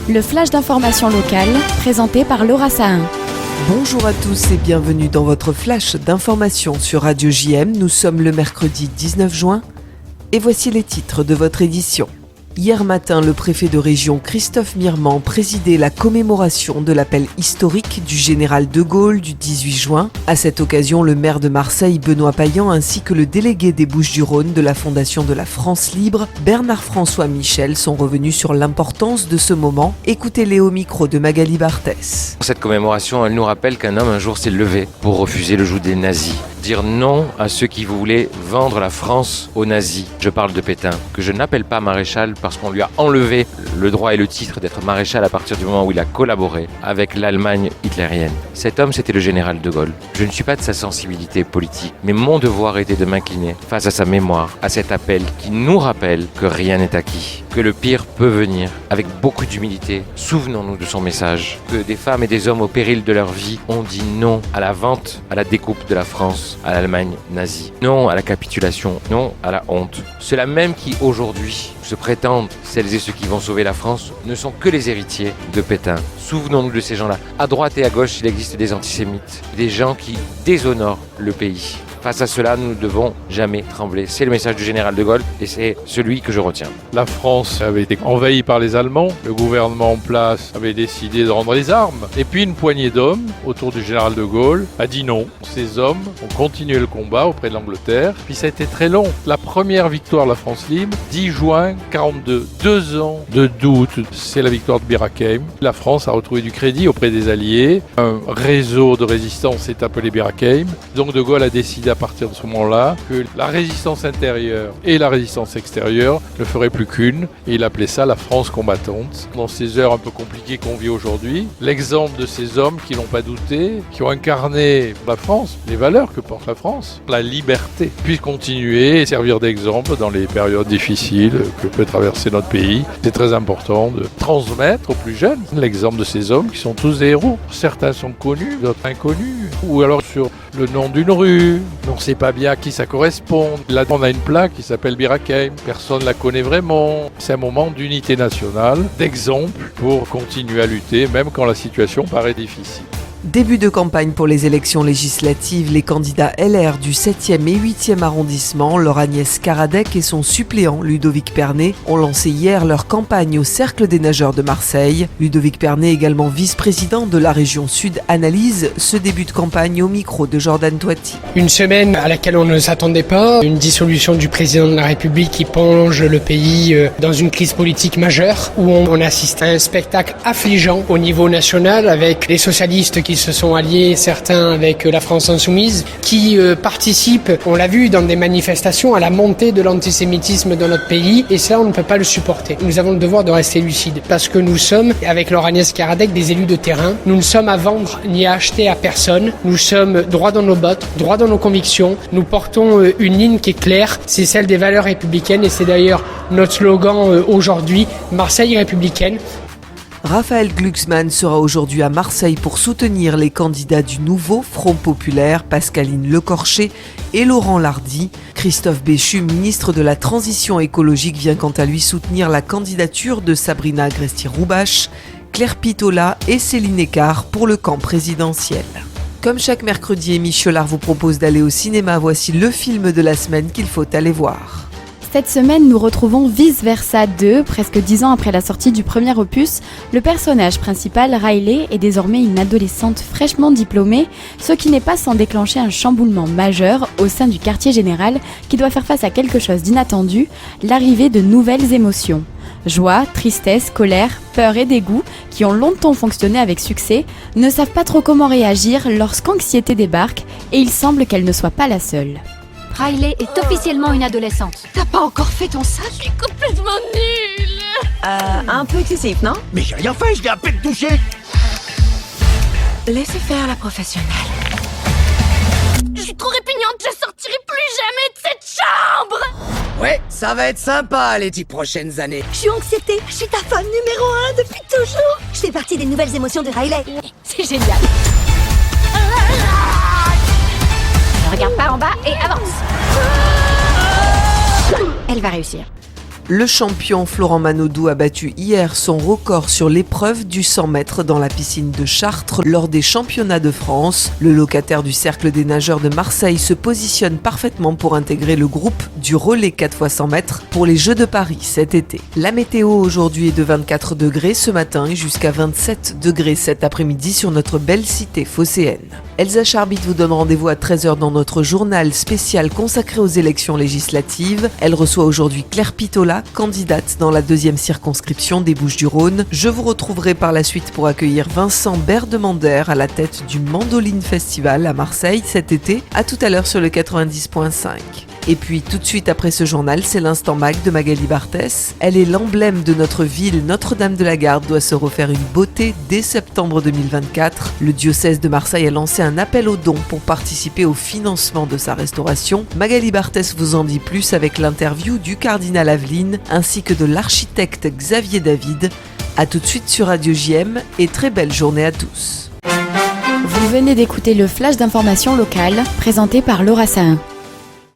Le flash d'information locale, présenté par Laura Sahin. Bonjour à tous et bienvenue dans votre flash d'information sur Radio JM. Nous sommes le mercredi 19 juin et voici les titres de votre édition. Hier matin, le préfet de région Christophe Mirmand présidait la commémoration de l'appel historique du général de Gaulle du 18 juin. À cette occasion, le maire de Marseille, Benoît Payan, ainsi que le délégué des Bouches-du-Rhône de la Fondation de la France Libre, Bernard-François Michel, sont revenus sur l'importance de ce moment. Écoutez-les au micro de Magali Barthès. Cette commémoration, elle nous rappelle qu'un homme un jour s'est levé pour refuser le joug des nazis. Dire non à ceux qui voulaient vendre la France aux nazis. Je parle de Pétain, que je n'appelle pas maréchal parce qu'on lui a enlevé le droit et le titre d'être maréchal à partir du moment où il a collaboré avec l'Allemagne hitlérienne. Cet homme, c'était le général de Gaulle. Je ne suis pas de sa sensibilité politique, mais mon devoir était de m'incliner face à sa mémoire, à cet appel qui nous rappelle que rien n'est acquis, que le pire peut venir. Avec beaucoup d'humilité, souvenons-nous de son message, que des femmes et des hommes au péril de leur vie ont dit non à la vente, à la découpe de la France, à l'Allemagne nazie. Non à la capitulation, non à la honte. Ceux-là même qui aujourd'hui se prétendent celles et ceux qui vont sauver la France ne sont que les héritiers de Pétain. Souvenons-nous de ces gens-là. À droite et à gauche, il existe des antisémites, des gens qui déshonorent le pays. Face à cela, nous ne devons jamais trembler. C'est le message du général de Gaulle et c'est celui que je retiens. La France avait été envahie par les Allemands. Le gouvernement en place avait décidé de rendre les armes. Et puis une poignée d'hommes autour du général de Gaulle a dit non. Ces hommes ont continué le combat auprès de l'Angleterre. Puis ça a été très long. La première victoire de la France libre, 10 juin 42. 2 ans de doute. C'est la victoire de Bir Hakeim. La France a retrouvé du crédit auprès des Alliés. Un réseau de résistance s'est appelé Bir Hakeim. Donc de Gaulle a décidé à partir de ce moment-là que la résistance intérieure et la résistance extérieure ne feraient plus qu'une, et il appelait ça la France combattante. Dans ces heures un peu compliquées qu'on vit aujourd'hui, l'exemple de ces hommes qui n'ont pas douté, qui ont incarné la France, les valeurs que porte la France, la liberté, puissent continuer et servir d'exemple dans les périodes difficiles que peut traverser notre pays. C'est très important de transmettre aux plus jeunes l'exemple de ces hommes qui sont tous des héros. Certains sont connus, d'autres inconnus, ou alors sur le nom d'une rue, on ne sait pas bien à qui ça correspond. Là, on a une plaque qui s'appelle Bir Hakeim. Personne ne la connaît vraiment. C'est un moment d'unité nationale, d'exemple pour continuer à lutter, même quand la situation paraît difficile. Début de campagne pour les élections législatives, les candidats LR du 7e et 8e arrondissement, leur Agnès Karadec et son suppléant Ludovic Pernet, ont lancé hier leur campagne au Cercle des nageurs de Marseille. Ludovic Pernet, également vice-président de la région Sud, analyse ce début de campagne au micro de Jordan Toiti. Une semaine à laquelle on ne s'attendait pas, une dissolution du président de la République qui plonge le pays dans une crise politique majeure, où on assiste à un spectacle affligeant au niveau national avec les socialistes qui se sont alliés, certains avec la France Insoumise, qui participent, on l'a vu dans des manifestations, à la montée de l'antisémitisme dans notre pays, et cela on ne peut pas le supporter. Nous avons le devoir de rester lucides, parce que nous sommes, avec leur Agnès Karadec, des élus de terrain. Nous ne sommes à vendre ni à acheter à personne. Nous sommes droits dans nos bottes, droits dans nos convictions. Nous portons une ligne qui est claire, c'est celle des valeurs républicaines, et c'est d'ailleurs notre slogan aujourd'hui, Marseille républicaine. Raphaël Glucksmann sera aujourd'hui à Marseille pour soutenir les candidats du nouveau Front Populaire, Pascaline Lecorché et Laurent Lardy. Christophe Béchu, ministre de la Transition écologique, vient quant à lui soutenir la candidature de Sabrina Agresti-Roubache, Claire Pitola et Céline Écart pour le camp présidentiel. Comme chaque mercredi, Émy Cholard vous propose d'aller au cinéma. Voici le film de la semaine qu'il faut aller voir. Cette semaine, nous retrouvons Vice Versa 2, presque 10 ans après la sortie du premier opus. Le personnage principal, Riley, est désormais une adolescente fraîchement diplômée, ce qui n'est pas sans déclencher un chamboulement majeur au sein du quartier général qui doit faire face à quelque chose d'inattendu, l'arrivée de nouvelles émotions. Joie, tristesse, colère, peur et dégoût, qui ont longtemps fonctionné avec succès, ne savent pas trop comment réagir lorsqu'anxiété débarque, et il semble qu'elle ne soit pas la seule. Riley est officiellement une adolescente. T'as pas encore fait ton sac? Je suis complètement nulle. Un peu excessif, non? Mais j'ai rien fait, je l'ai à peine touché. Laissez faire la professionnelle. Je suis trop répugnante, je sortirai plus jamais de cette chambre. Ouais, ça va être sympa les 10 prochaines années. Je suis anxiété, je suis ta fan numéro 1 depuis toujours. Je fais partie des nouvelles émotions de Riley. C'est génial. Ne regarde pas en bas et avance. Elle va réussir. Le champion Florent Manodou a battu hier son record sur l'épreuve du 100 mètres dans la piscine de Chartres lors des championnats de France. Le locataire du cercle des nageurs de Marseille se positionne parfaitement pour intégrer le groupe du relais 4x100 mètres pour les Jeux de Paris cet été. La météo aujourd'hui est de 24 degrés ce matin et jusqu'à 27 degrés cet après-midi sur notre belle cité phocéenne. Elsa Charbit vous donne rendez-vous à 13h dans notre journal spécial consacré aux élections législatives. Elle reçoit aujourd'hui Claire Pitola, candidate dans la 2e circonscription des Bouches-du-Rhône. Je vous retrouverai par la suite pour accueillir Vincent Berdemander à la tête du Mandoline Festival à Marseille cet été. À tout à l'heure sur le 90.5. Et puis tout de suite après ce journal, c'est l'instant mag de Magali Barthès. Elle est l'emblème de notre ville. Notre-Dame-de-la-Garde doit se refaire une beauté dès septembre 2024. Le diocèse de Marseille a lancé un appel aux dons pour participer au financement de sa restauration. Magali Barthès vous en dit plus avec l'interview du cardinal Aveline ainsi que de l'architecte Xavier David. A tout de suite sur Radio JM et très belle journée à tous. Vous venez d'écouter le flash d'information locale présenté par Laura Sahin.